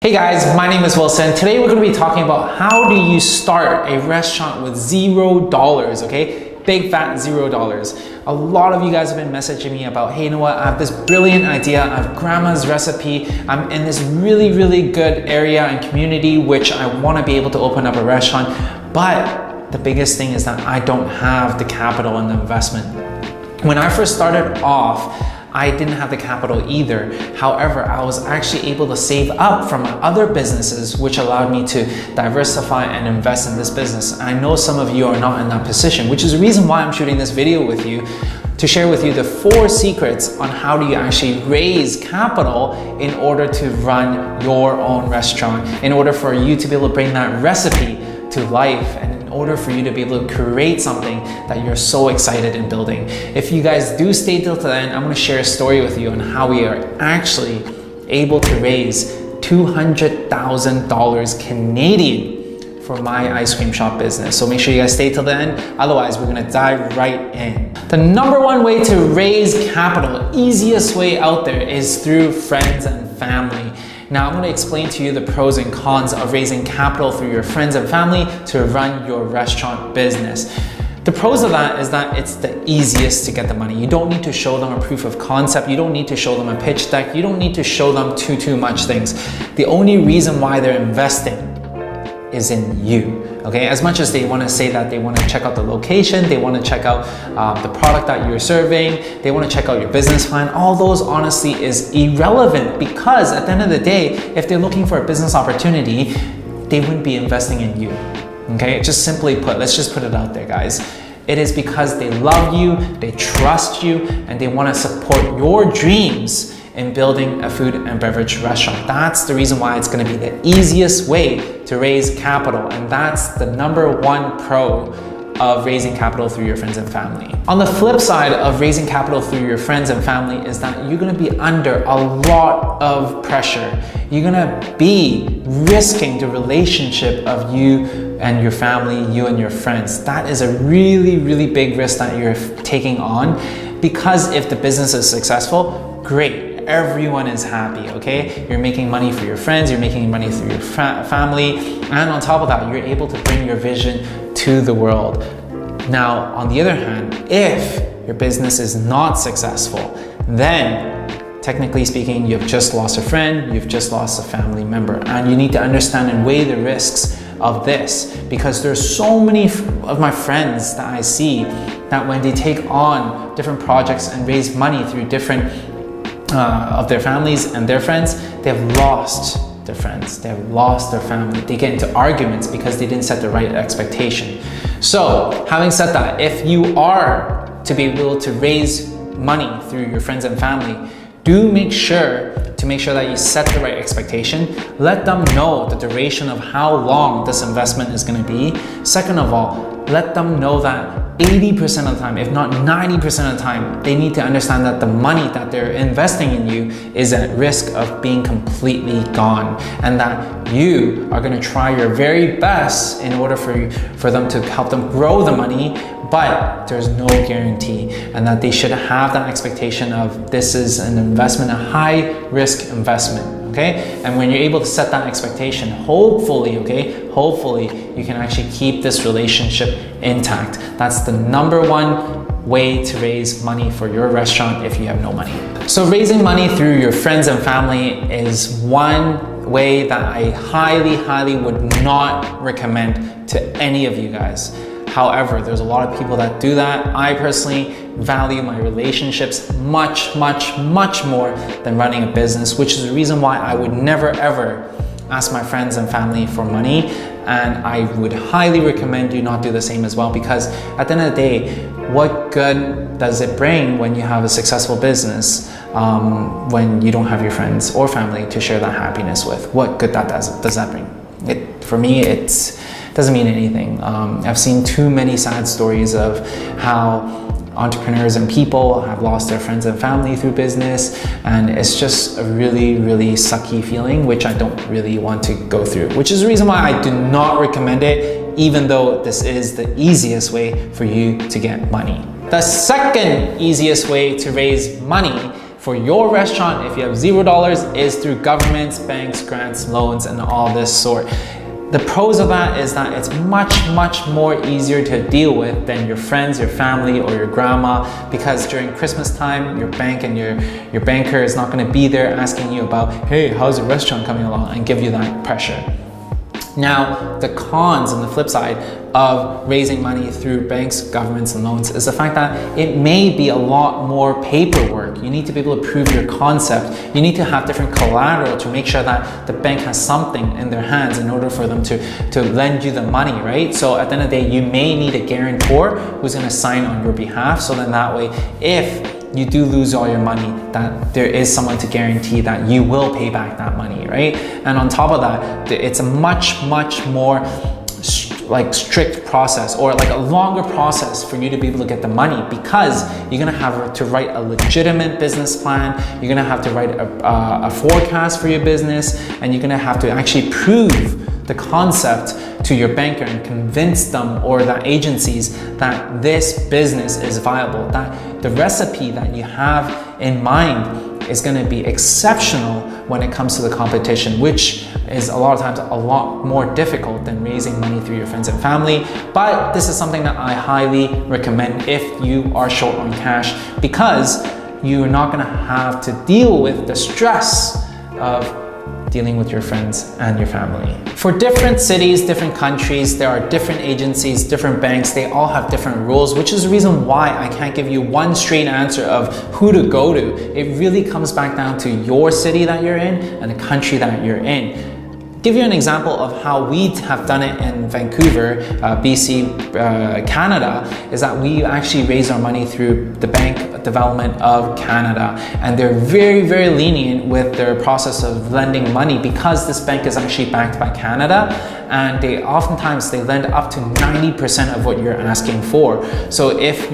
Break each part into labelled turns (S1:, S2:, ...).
S1: Hey guys, my name is Wilson. Today we're going to be talking about how do you start a restaurant with $0, okay? Big fat $0. A lot of you guys have been messaging me about, hey, you know what? I have this brilliant idea. I have grandma's recipe. I'm in this really good area and community which I want to be able to open up a restaurant. But the biggest thing is that I don't have the capital and the investment. When I first started off, I didn't have the capital either. However, I was actually able to save up from other businesses, which allowed me to diversify and invest in this business. I know some of you are not in that position, which is the reason why I'm shooting this video with you, to share with you the 4 secrets on how do you actually raise capital in order to run your own restaurant, in order for you to be able to bring that recipe to life, and in order for you to be able to create something that you're so excited in building. If you guys do stay till the end, I'm going to share a story with you on how we are actually able to raise $200,000 Canadian for my ice cream shop business. So make sure you guys stay till the end, otherwise we're going to dive right in. The number 1 way to raise capital, easiest way out there, is through friends and family. Now I'm going to explain to you the pros and cons of raising capital through your friends and family to run your restaurant business. The pros of that is that it's the easiest to get the money. You don't need to show them a proof of concept. You don't need to show them a pitch deck. You don't need to show them too much things. The only reason why they're investing is in you. Okay, as much as they want to say that they want to check out the location, they want to check out the product that you're serving, they want to check out your business plan, all those honestly is irrelevant, because at the end of the day, if they're looking for a business opportunity, they wouldn't be investing in you. Okay, just simply put, let's just put it out there, guys. It is because they love you, they trust you, and they want to support your dreams in building a food and beverage restaurant. That's the reason why it's going to be the easiest way to raise capital, and that's the number 1 pro of raising capital through your friends and family. On the flip side of raising capital through your friends and family is that you're going to be under a lot of pressure. You're going to be risking the relationship of you and your family, you and your friends. That is a really big risk that you're taking on, because if the business is successful, great. Everyone is happy, okay? You're making money for your friends, you're making money through your family, and on top of that, you're able to bring your vision to the world. Now, on the other hand, if your business is not successful, then technically speaking, you've just lost a friend, you've just lost a family member, and you need to understand and weigh the risks of this, because there's so many of my friends that I see that when they take on different projects and raise money through different of their families and their friends, they have lost their friends, they have lost their family. They get into arguments because they didn't set the right expectation. So having said that, if you are to be able to raise money through your friends and family, do make sure that you set the right expectation. Let them know the duration of how long this investment is going to be. Second of all, let them know that 80% of the time, if not 90% of the time, they need to understand that the money that they're investing in you is at risk of being completely gone, and that you are going to try your very best in order for them to help them grow the money, but there's no guarantee, and that they should have that expectation of this is an investment, a high risk investment. Okay? And when you're able to set that expectation, hopefully, okay, hopefully you can actually keep this relationship intact. That's the number 1 way to raise money for your restaurant if you have no money. So raising money through your friends and family is one way that I highly would not recommend to any of you guys. However, there's a lot of people that do that. I personally value my relationships much more than running a business, which is the reason why I would never ever ask my friends and family for money. And I would highly recommend you not do the same as well, because at the end of the day, what good does it bring when you have a successful business when you don't have your friends or family to share that happiness with? What good does that bring? For me, it doesn't mean anything. I've seen too many sad stories of how entrepreneurs and people have lost their friends and family through business, and it's just a really sucky feeling, which I don't really want to go through, which is the reason why I do not recommend it, even though this is the easiest way for you to get money. The second easiest way to raise money for your restaurant, if you have $0, is through governments, banks, grants, loans, and all this sort. The pros of that is that it's much more easier to deal with than your friends, your family, or your grandma, because during Christmas time, your bank and your banker is not going to be there asking you about, hey, how's the restaurant coming along, and give you that pressure. Now, the cons on the flip side of raising money through banks, governments, and loans is the fact that it may be a lot more paperwork. You need to be able to prove your concept. You need to have different collateral to make sure that the bank has something in their hands in order for them to lend you the money, right? So at the end of the day, you may need a guarantor who's going to sign on your behalf. So then that way, if you do lose all your money, that there is someone to guarantee that you will pay back that money, right? And on top of that, it's a much more strict process, or like a longer process for you to be able to get the money, because you're gonna have to write a legitimate business plan, you're gonna have to write a forecast for your business, and you're gonna have to actually prove the concept to your banker and convince them or the agencies that this business is viable, that the recipe that you have in mind is going to be exceptional when it comes to the competition, which is a lot of times a lot more difficult than raising money through your friends and family. But this is something that I highly recommend if you are short on cash, because you're not going to have to deal with the stress of dealing with your friends and your family. For different cities, different countries, there are different agencies, different banks, they all have different rules, which is the reason why I can't give you one straight answer of who to go to. It really comes back down to your city that you're in and the country that you're in. Give you an example of how we have done it in Vancouver, BC, Canada, is that we actually raised our money through the Bank Development of Canada, and they're very lenient with their process of lending money, because this bank is actually backed by Canada, and they oftentimes lend up to 90% of what you're asking for. So if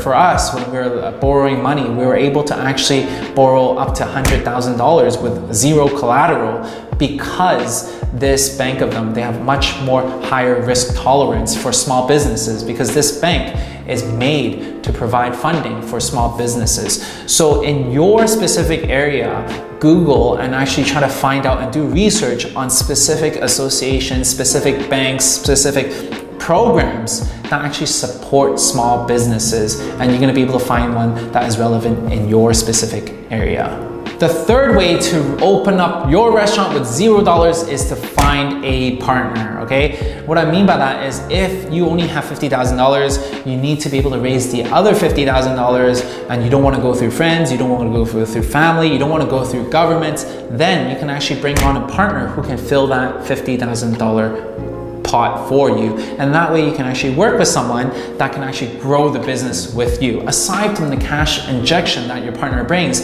S1: for us, when we're borrowing money, we were able to actually borrow up to $100,000 with zero collateral, because this bank of them, they have much more higher risk tolerance for small businesses, because this bank is made to provide funding for small businesses. So in your specific area, Google and actually try to find out and do research on specific associations, specific banks, specific programs that actually support small businesses, and you're going to be able to find one that is relevant in your specific area. The third way to open up your restaurant with $0 is to find a partner, okay? What I mean by that is, if you only have $50,000, you need to be able to raise the other $50,000, and you don't want to go through friends, you don't want to go through family, you don't want to go through governments, then you can actually bring on a partner who can fill that $50,000 pot for you, and that way you can actually work with someone that can actually grow the business with you. Aside from the cash injection that your partner brings,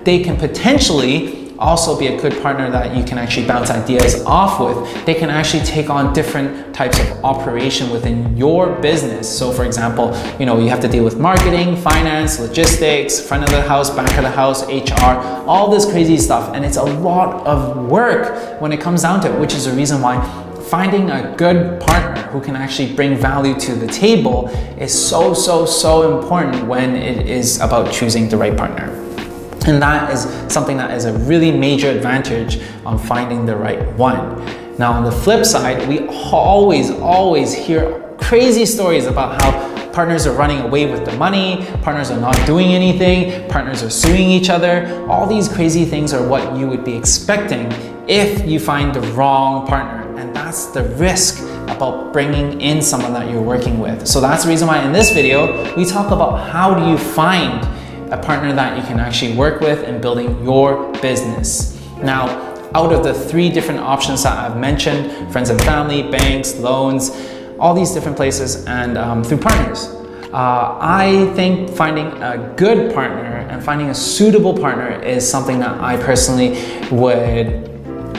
S1: they can potentially also be a good partner that you can actually bounce ideas off with. They can actually take on different types of operation within your business. So for example, you have to deal with marketing, finance, logistics, front of the house, back of the house, HR, all this crazy stuff. And it's a lot of work when it comes down to it, which is the reason why finding a good partner who can actually bring value to the table is so important when it is about choosing the right partner. And that is something that is a really major advantage on finding the right one. Now on the flip side, we always hear crazy stories about how partners are running away with the money, partners are not doing anything, partners are suing each other. All these crazy things are what you would be expecting if you find the wrong partner. And that's the risk about bringing in someone that you're working with. So that's the reason why in this video, we talk about how do you find a partner that you can actually work with in building your business. Now, out of the 3 different options that I've mentioned, friends and family, banks, loans, all these different places, and through partners, I think finding a good partner and finding a suitable partner is something that I personally would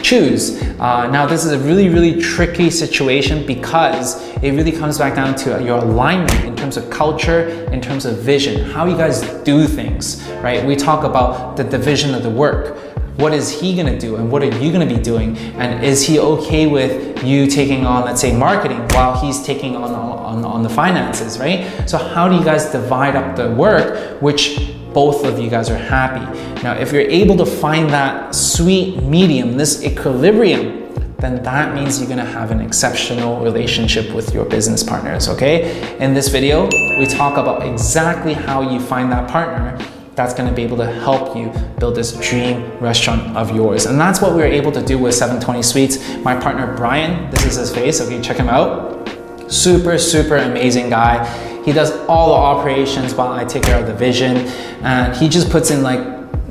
S1: choose. Now this is a really tricky situation, because it really comes back down to your alignment in terms of culture, in terms of vision, how you guys do things, right? We talk about the division of the work. What is he gonna do and what are you gonna be doing? And is he okay with you taking on, let's say, marketing while he's taking on the finances, right? So how do you guys divide up the work, which both of you guys are happy. Now, if you're able to find that sweet medium, this equilibrium, then that means you're gonna have an exceptional relationship with your business partners, okay? In this video, we talk about exactly how you find that partner that's gonna be able to help you build this dream restaurant of yours. And that's what we were able to do with 720 Sweets. My partner, Brian, this is his face, okay, check him out. Super, super amazing guy. He does all the operations while I take care of the vision. And he just puts in like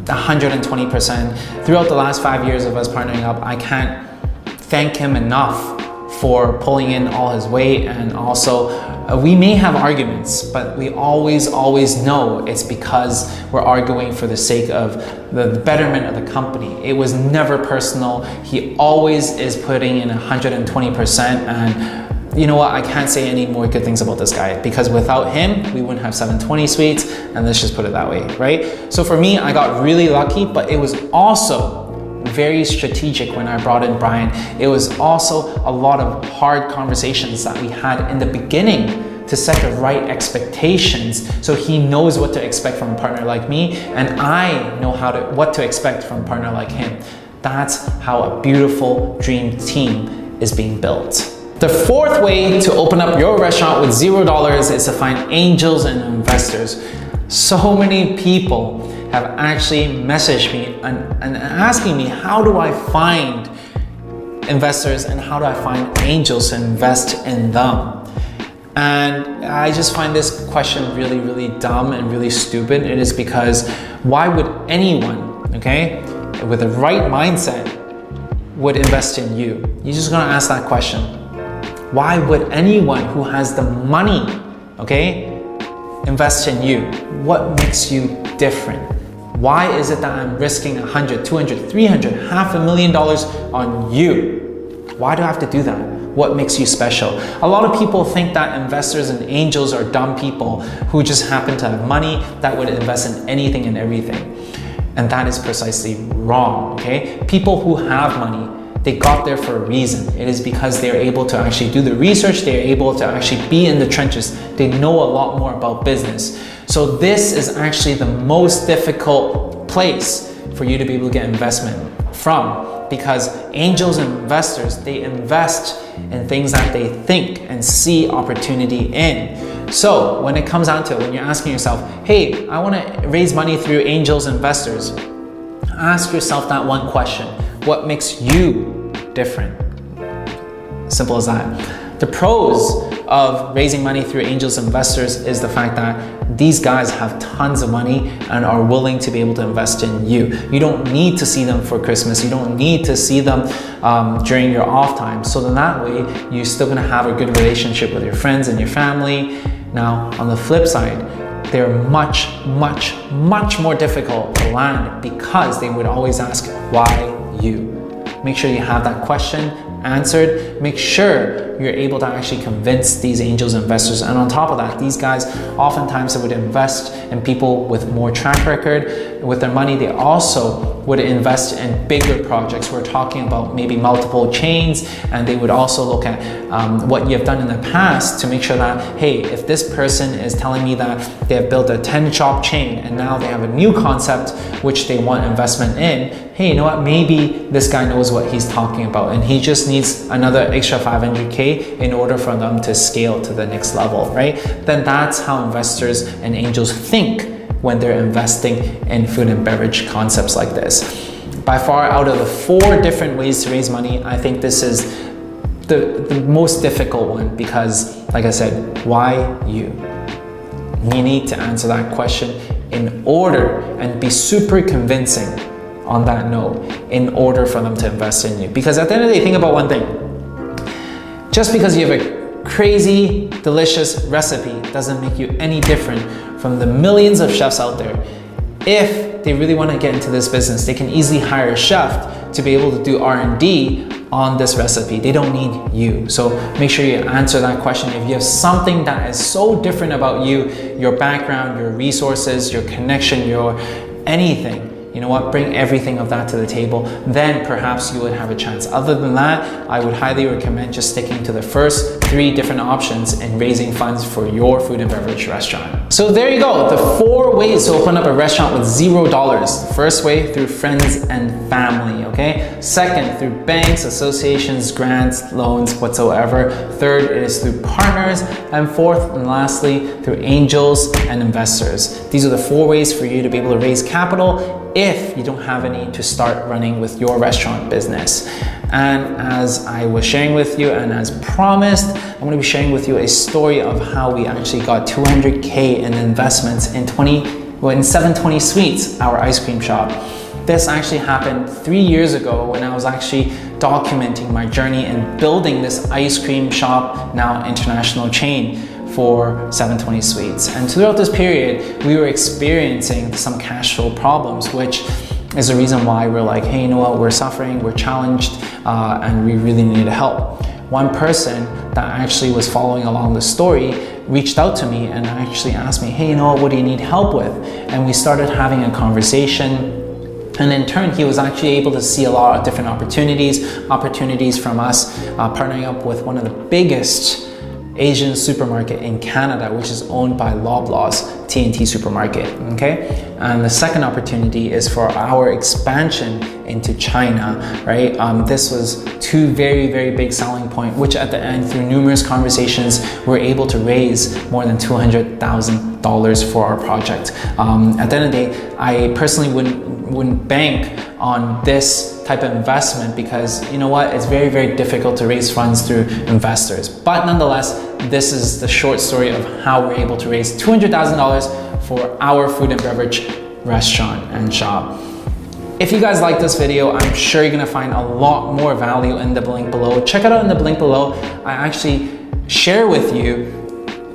S1: 120%. Throughout the last 5 years of us partnering up, I can't thank him enough for pulling in all his weight. And also we may have arguments, but we always know it's because we're arguing for the sake of the betterment of the company. It was never personal. He always is putting in 120%. And you know what, I can't say any more good things about this guy, because without him we wouldn't have 720 Sweets, and let's just put it that way, right? So for me, I got really lucky, but it was also very strategic when I brought in Brian. It was also a lot of hard conversations that we had in the beginning to set the right expectations, so he knows what to expect from a partner like me, and I know what to expect from a partner like him. That's how a beautiful dream team is being built. The fourth way to open up your restaurant with $0 is to find angels and investors. So many people have actually messaged me and asking me, how do I find investors and how do I find angels to invest in them? And I just find this question really, really dumb and really stupid. It is because why would anyone, okay, with the right mindset would invest in you? You're just gonna ask that question. Why would anyone who has the money, okay, invest in you? What makes you different? Why is it that I'm risking $100, $200, $300, $500,000 on you? Why do I have to do that? What makes you special? A lot of people think that investors and angels are dumb people who just happen to have money that would invest in anything and everything. And that is precisely wrong, okay? People who have money, they got there for a reason. It is because they're able to actually do the research, they're able to actually be in the trenches, they know a lot more about business. So this is actually the most difficult place for you to be able to get investment from, because angels and investors, they invest in things that they think and see opportunity in. So when it comes down to it, when you're asking yourself, hey, I want to raise money through angels and investors, ask yourself that one question. What makes you different? Simple as that. The pros of raising money through angels and investors is the fact that these guys have tons of money and are willing to be able to invest in you. You don't need to see them for Christmas. You don't need to see them during your off time. So then that way, you're still gonna have a good relationship with your friends and your family. Now, on the flip side, they're much more difficult to land because they would always ask, why you? Make sure you have that question answered. Make sure you're able to actually convince these angels investors. And on top of that, these guys oftentimes would invest in people with more track record with their money. They also would invest in bigger projects. We're talking about maybe multiple chains, and they would also look at what you've done in the past to make sure that, hey, if this person is telling me that they have built a 10-shop chain and now they have a new concept which they want investment in, hey, you know what, maybe this guy knows what he's talking about and he just needs another extra 500K in order for them to scale to the next level, right? Then that's how investors and angels think when they're investing in food and beverage concepts like this. By far, out of the 4 different ways to raise money, I think this is the most difficult one because, like I said, why you? You need to answer that question in order and be super convincing on that note in order for them to invest in you. Because at the end of the day, think about one thing. Just because you have a crazy, delicious recipe doesn't make you any different from the millions of chefs out there. If they really want to get into this business, they can easily hire a chef to be able to do R&D on this recipe. They don't need you. So make sure you answer that question. If you have something that is so different about you, your background, your resources, your connection, your anything, you know what, bring everything of that to the table, then perhaps you would have a chance. Other than that, I would highly recommend just sticking to the first 3 different options in raising funds for your food and beverage restaurant. So there you go, the 4 ways to open up a restaurant with $0. First way, through friends and family, okay? Second, through banks, associations, grants, loans, whatsoever. Third, it is through partners. And fourth and lastly, through angels and investors. These are the 4 ways for you to be able to raise capital if you don't have any to start running with your restaurant business. And as I was sharing with you and as promised, I'm going to be sharing with you a story of how we actually got $200K in investments in 720 Sweets, our ice cream shop. This actually happened 3 years ago when I was actually documenting my journey in building this ice cream shop, now international chain, for 720 Sweets. And throughout this period, we were experiencing some cash flow problems, which is the reason why we're like, hey, you know what, we're suffering, we're challenged, and we really need help. One person that actually was following along the story reached out to me and actually asked me, hey, you know what do you need help with? And we started having a conversation. And in turn, he was actually able to see a lot of different opportunities from us partnering up with one of the biggest Asian supermarket in Canada, which is owned by Loblaws, TNT supermarket, okay? And the second opportunity is for our expansion into China, right? This was 2 very, very big selling point, which at the end, through numerous conversations, we're able to raise more than $200,000 for our project. At the end of the day, I personally wouldn't bank on this type of investment because you know what, it's very, very difficult to raise funds through investors. But nonetheless, this is the short story of how we're able to raise $200,000 for our food and beverage restaurant and shop. If you guys like this video, I'm sure you're gonna find a lot more value in the link below. Check it out in the link below. I actually share with you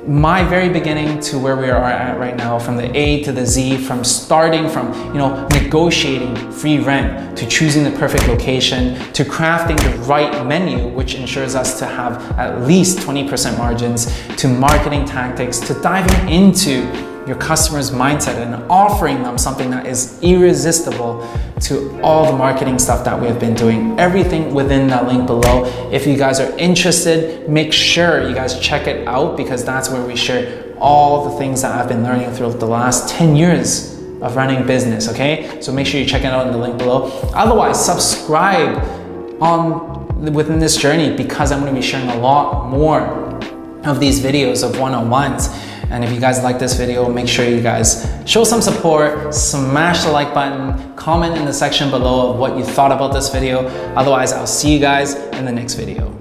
S1: my very beginning to where we are at right now, from the A to the Z, from starting from, you know, negotiating free rent, to choosing the perfect location, to crafting the right menu, which ensures us to have at least 20% margins, to marketing tactics, to diving into your customer's mindset and offering them something that is irresistible, to all the marketing stuff that we have been doing, everything within that link below. If you guys are interested, make sure you guys check it out because that's where we share all the things that I've been learning throughout the last 10 years of running business, okay? So make sure you check it out in the link below. Otherwise, subscribe within this journey because I'm gonna be sharing a lot more of these videos of one-on-ones. And if you guys like this video, make sure you guys show some support, smash the like button, comment in the section below of what you thought about this video. Otherwise, I'll see you guys in the next video.